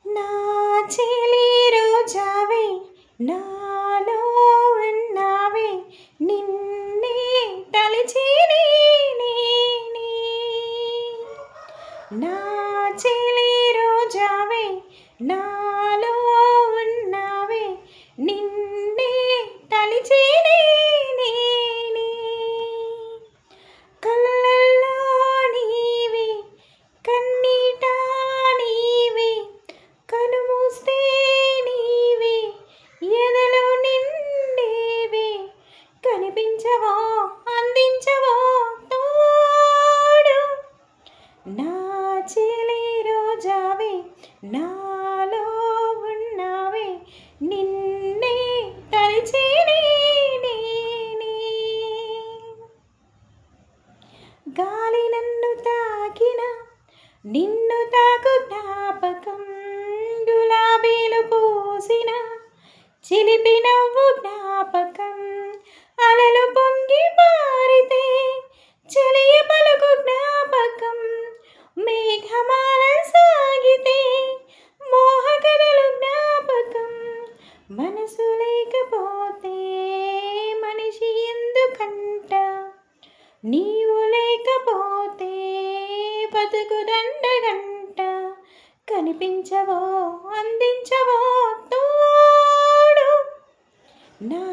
నా చెలి రోజావే నాలో ఉన్నావే నిన్నే తలచి నేనే నా చెలి రోజావే నాలో ఉన్నావే నిన్నే తలచి నేనే కళ్ళల్లో నీవే కన్నీట నీవే కనుమూస్తే నీవే ఎదలో నిండేవే కనిపించవో అందించవో తోడు నా చెలి రోజావే నాలో ఉన్నావే నిన్నే తలచి నేనే గాలి నన్ను తాకిన నిన్ను తాకు జ్ఞాపకం గులాబీలు పూసిన చిలిపి నవ్వు జ్ఞాపకం అలలు పొంగి పారితే చెలియ పలుకు జ్ఞాపకం మేఘమాల సాగితే మోహకథలు జ్ఞాపకం మనసు లేకపోతే మనిషి ఎందుకంట నీవు లేకపోతే బతుకు దండగంట కనిపించవో అందించవో తోడు నా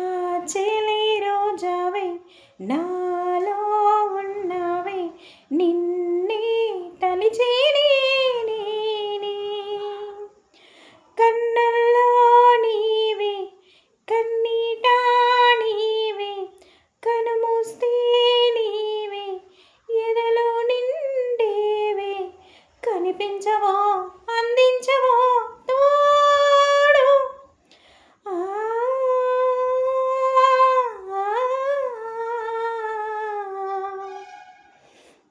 చెలి రోజావే నాలో ఉన్నావే నిన్నే తలచి నేనే కన్నుల్లో నీవే కన్నీట నీవే కనుమూస్తే నీవే ఎదలో నిండేవే కనిపించవో అందించవో తోడు ఆ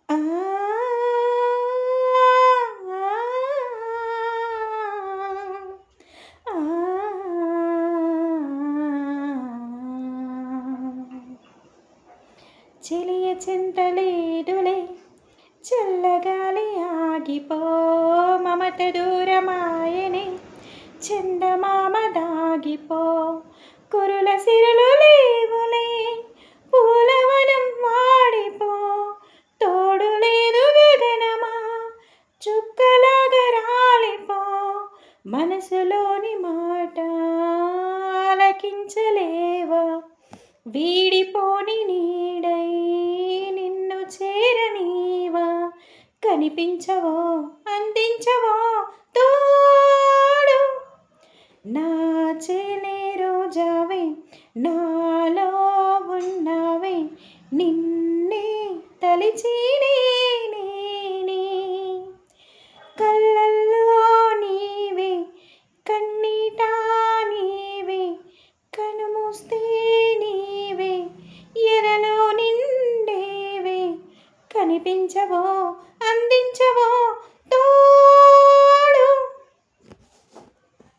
ఆ చెలియ చింతలేదులే చల్లగాలి ఆగిపో మమత దూరమాయనే చందమామ దాగిపో కురుల సిరులు లేవులే పూలవనం వాడిపో తోడు లేదు గగనమా చుక్కలాగా రాలిపో మనసులోని మాట ఆలకించలేవా వీడిపోని నీడై నిన్ను చేరనీవా కనిపించవో అందించవో తోడు నా చెలి రోజావే నాలో ఉన్నావే నిన్నే తలచి నేనే కళ్ళల్లో నీవే కన్నీట నీవే కనుమూస్తే నీవే ఎదలో నిండేవే కనిపించవో అందించవో